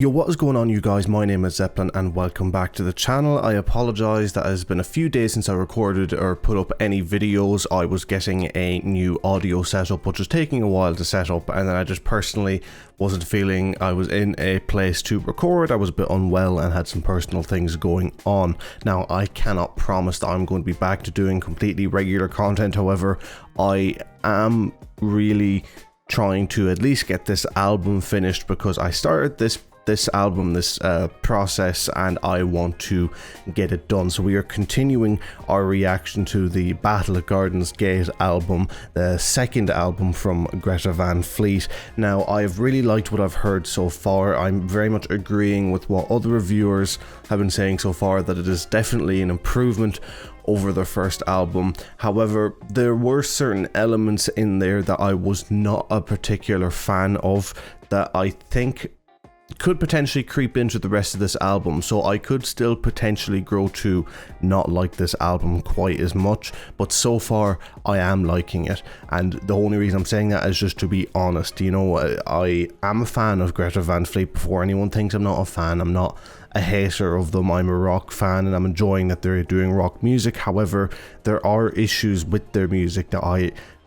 Yo, what is going on, you guys? My name is Zeppelin and welcome back to the channel. I apologize that it has been a few days since I recorded or put up any videos. I was getting a new audio setup which was taking a while to set up, and then I just personally wasn't feeling I was in a place to record. I was a bit unwell and had some personal things going on. Now, I cannot promise that I'm going to be back to doing completely regular content. However, I am really trying to at least get this album finished because I started this process and I want to get it done. So we are continuing our reaction to the Battle at Garden's Gate album, the second album from Greta Van Fleet. Now, I've really liked what I've heard so far. I'm very much agreeing with what other reviewers have been saying so far, that it is definitely an improvement over the first album. However, there were certain elements in there that I was not a particular fan of, that I think could potentially creep into the rest of this album, so I could still potentially grow to not like this album quite as much, but so far I am liking it. And the only reason I'm saying that is just to be honest. You know, I am a fan of Greta Van Fleet. Before anyone thinks I'm not a fan, I'm not a hater of them. I'm a rock fan and I'm enjoying that they're doing rock music. However, there are issues with their music that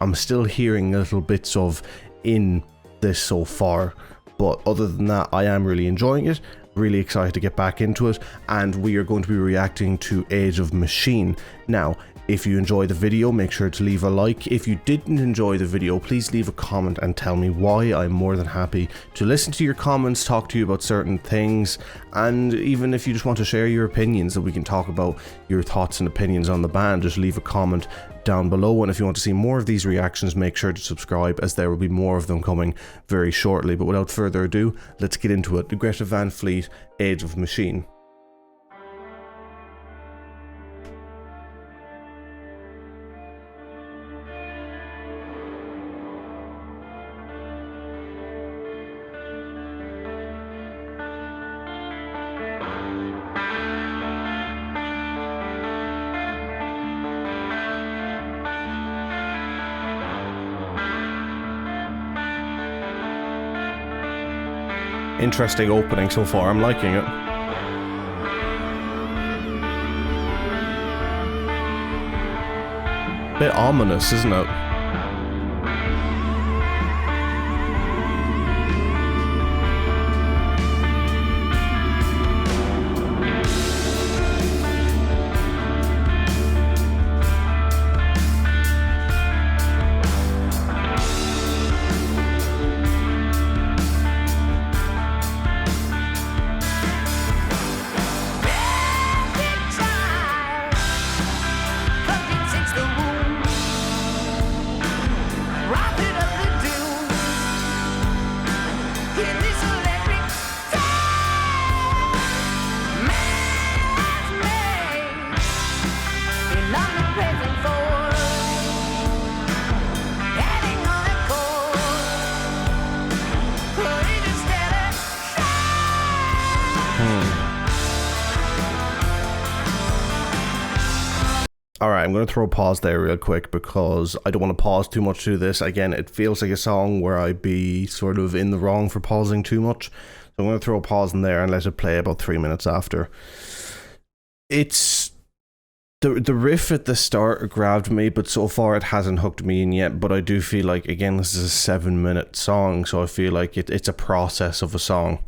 I'm still hearing little bits of in this so far. But other than that, I am really enjoying it, really excited to get back into it, and we are going to be reacting to Age of Machine. Now, if you enjoyed the video, make sure to leave a like. If you didn't enjoy the video, please leave a comment and tell me why. I'm more than happy to listen to your comments, talk to you about certain things, and even if you just want to share your opinions, that we can talk about your thoughts and opinions on the band, just leave a comment down below. And if you want to see more of these reactions, make sure to subscribe, as there will be more of them coming very shortly. But without further ado, let's get into it. The Greta Van Fleet, Age of Machine. Interesting opening so far, I'm liking it. Bit ominous, isn't it? Alright, I'm going to throw a pause there real quick because I don't want to pause too much to this. Again, it feels like a song where I'd be sort of in the wrong for pausing too much. So I'm going to throw a pause in there and let it play about 3 minutes after. It's the riff at the start grabbed me, but so far it hasn't hooked me in yet. But I do feel like, again, this is a 7-minute song, so I feel like it's a process of a song.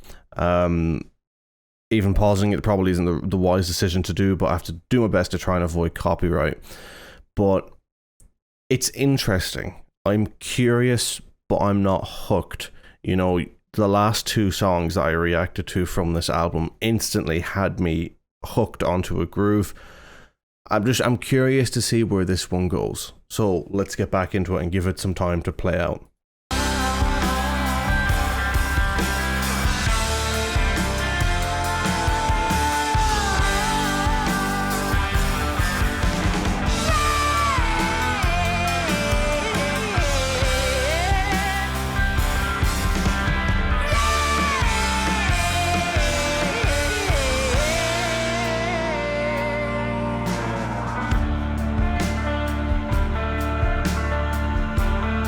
Even pausing it probably isn't the wise decision to do, but I have to do my best to try and avoid copyright. But it's interesting. I'm curious, but I'm not hooked. You know, the last two songs that I reacted to from this album instantly had me hooked onto a groove. I'm curious to see where this one goes. So let's get back into it and give it some time to play out.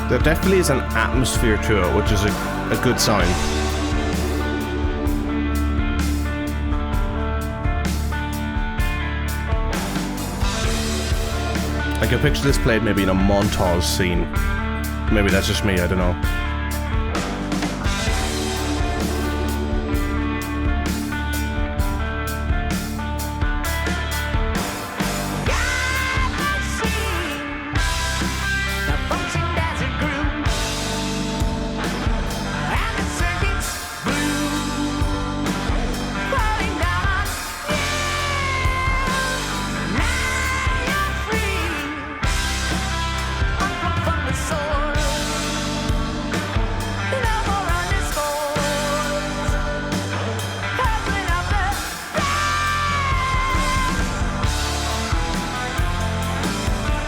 There definitely is an atmosphere to it, which is a good sign. I can picture this played maybe in a montage scene. Maybe that's just me, I don't know.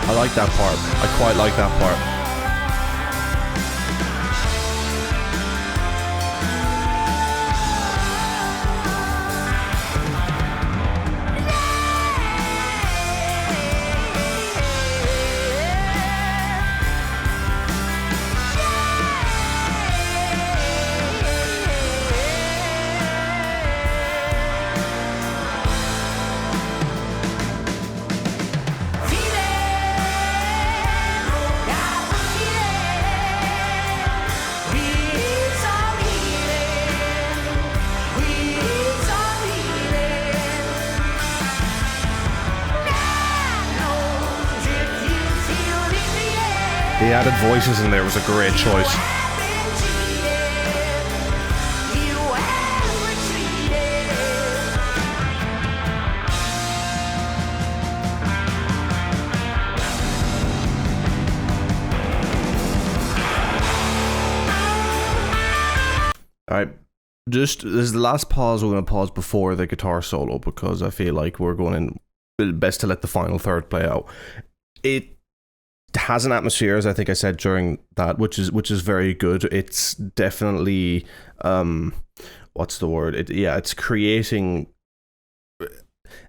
I like that part. I quite like that part. The added voices in there was a great choice. Alright, this is the last pause. We're going to pause before the guitar solo because I feel like we're going in best to let the final third play out. It has an atmosphere, as I think I said during that, which is very good. It's definitely what's the word? It's creating.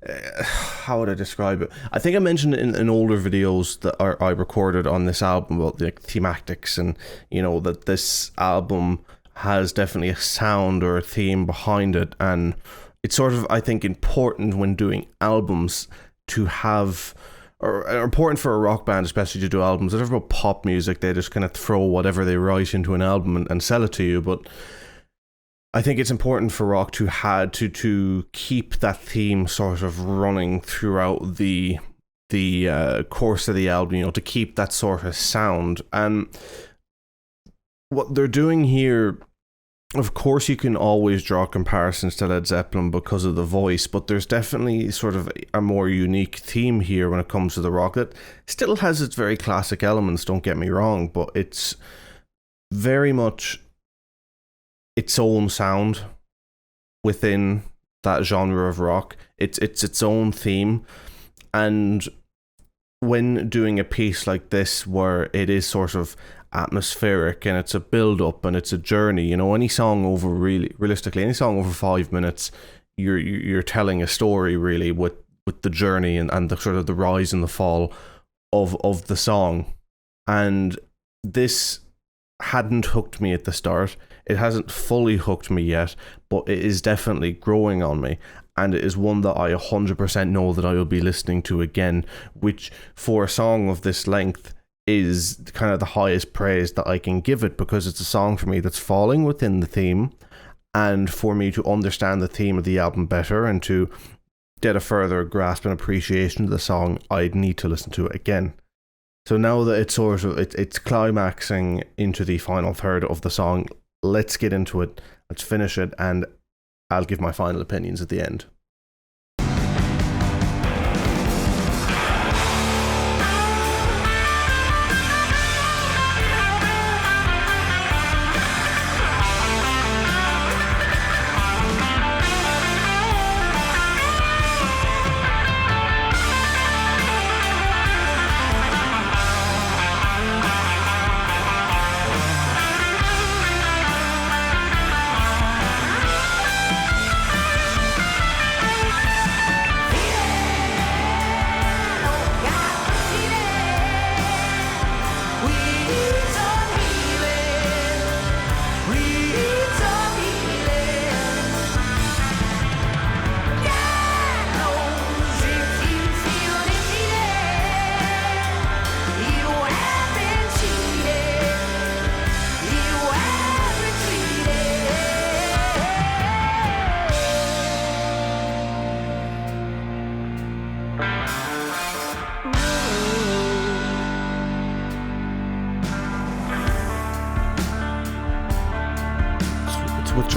How would I describe it? I think I mentioned in older videos that I recorded on this album about the thematics, and you know that this album has definitely a sound or a theme behind it, and it's sort of, I think, important when doing albums to have, or important for a rock band especially to do albums. They're about pop music, they just kind of throw whatever they write into an album and sell it to you, but I think it's important for rock to keep that theme sort of running throughout the course of the album, you know, to keep that sort of sound. And what they're doing here, of course, you can always draw comparisons to Led Zeppelin because of the voice, but there's definitely sort of a more unique theme here when it comes to the rock that still has its very classic elements, don't get me wrong, but it's very much its own sound within that genre of rock. It's its own theme, and when doing a piece like this where it is sort of atmospheric and it's a build up and it's a journey, you know, any song over realistically any song over 5 minutes, you're telling a story really with the journey and the sort of the rise and the fall of the song. And this hadn't hooked me at the start. It hasn't fully hooked me yet, but it is definitely growing on me, and it is one that I 100% know that I will be listening to again, which for a song of this length is kind of the highest praise that I can give it, because it's a song for me that's falling within the theme, and for me to understand the theme of the album better and to get a further grasp and appreciation of the song, I'd need to listen to it again. So now that it's sort of it's climaxing into the final third of the song, let's get into it, let's finish it, and I'll give my final opinions at the end.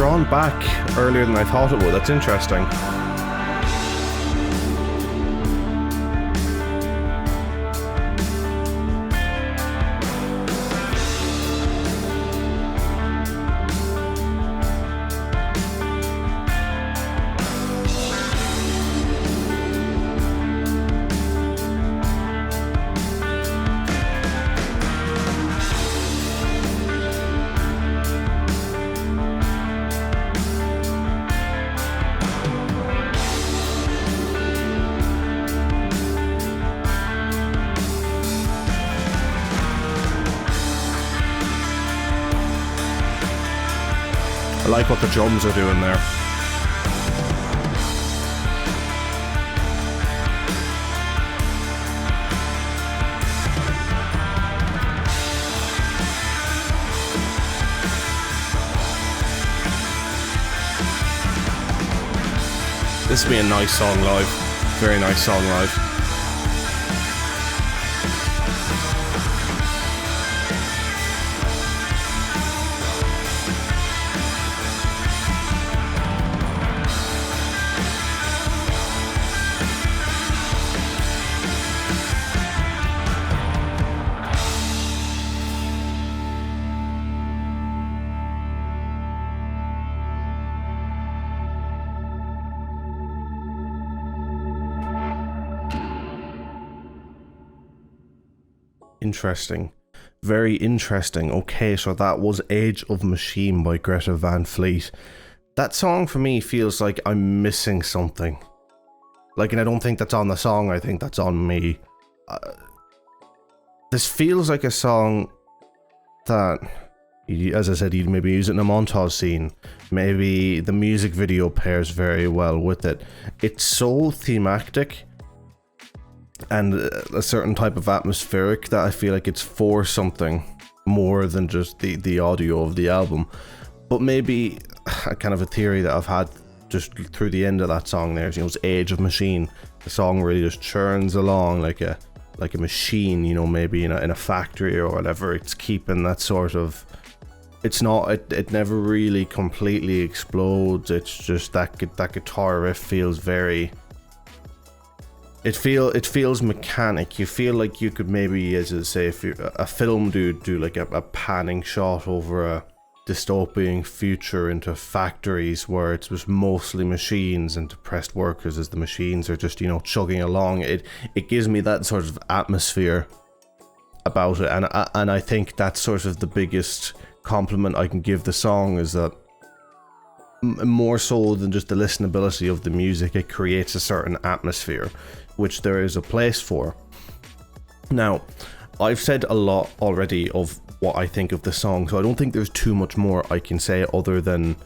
drawn back earlier than I thought it would. That's interesting. I like what the drums are doing there. This would be a nice song live. Very nice song live. Interesting. Very interesting. Okay, so that was Age of Machine by Greta Van Fleet. That song for me feels like I'm missing something. Like, and I don't think that's on the song, I think that's on me. This feels like a song that, as I said, you'd maybe use it in a montage scene. Maybe the music video pairs very well with it. It's so thematic and a certain type of atmospheric that I feel like it's for something more than just the audio of the album. But maybe a kind of a theory that I've had just through the end of that song there is, you know, it's Age of Machine. The song really just churns along like a machine, you know, maybe in a factory or whatever. It's keeping that sort of, it never really completely explodes. It's just that guitar riff feels very, it feels mechanic. You feel like you could maybe, as I say, if a film do like a panning shot over a dystopian future into factories where it's just mostly machines and depressed workers as the machines are just, you know, chugging along. It gives me that sort of atmosphere about it, and I think that's sort of the biggest compliment I can give the song, is that more so than just the listenability of the music, it creates a certain atmosphere which there is a place for. Now, I've said a lot already of what I think of the song, so I don't think there's too much more I can say other than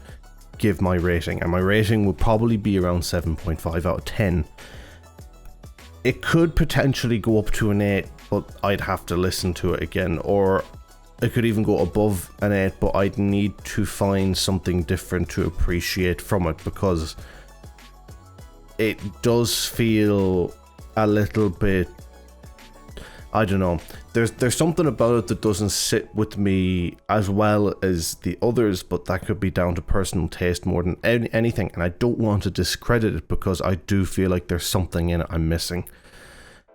give my rating, and my rating would probably be around 7.5 out of 10. It could potentially go up to an 8, but I'd have to listen to it again, or it could even go above an 8, but I'd need to find something different to appreciate from it, because it does feel a little bit, I don't know, there's something about it that doesn't sit with me as well as the others, but that could be down to personal taste more than anything, and I don't want to discredit it because I do feel like there's something in it I'm missing.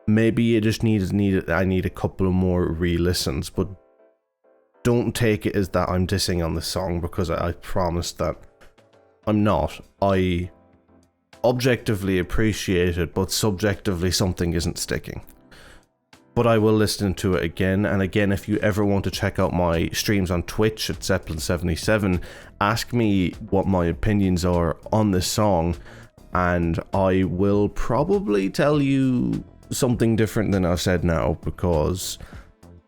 Maybe you just I need a couple of more re-listens, but don't take it as that I'm dissing on the song, because I promise that I'm not. I objectively appreciate it, but subjectively something isn't sticking. But I will listen to it again and again. If you ever want to check out my streams on Twitch at Zeppelin77, ask me what my opinions are on this song, and I will probably tell you something different than I've said now, because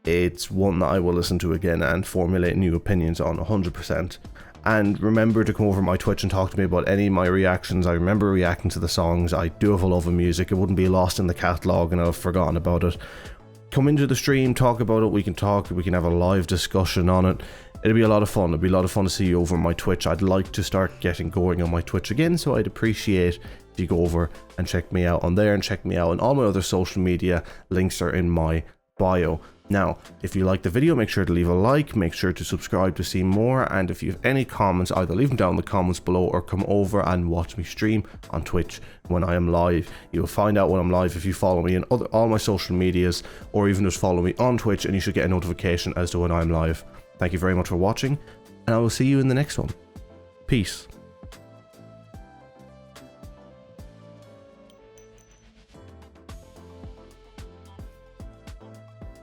it's one that I will listen to again and formulate new opinions on 100%. And remember to come over my Twitch and talk to me about any of my reactions. I remember reacting to the songs. I do have a love of music. It wouldn't be lost in the catalogue and I've forgotten about it. Come into the stream, talk about it. We can talk. We can have a live discussion on it. It'll be a lot of fun. It'll be a lot of fun to see you over on my Twitch. I'd like to start getting going on my Twitch again, so I'd appreciate if you go over and check me out on there and check me out on all my other social media. Links are in my bio. Now, if you like the video, make sure to leave a like, make sure to subscribe to see more, and if you have any comments, either leave them down in the comments below or come over and watch me stream on Twitch when I am live. You'll find out when I'm live if you follow me in all my social medias, or even just follow me on Twitch, and you should get a notification as to when I'm live. Thank you very much for watching, and I will see you in the next one. Peace.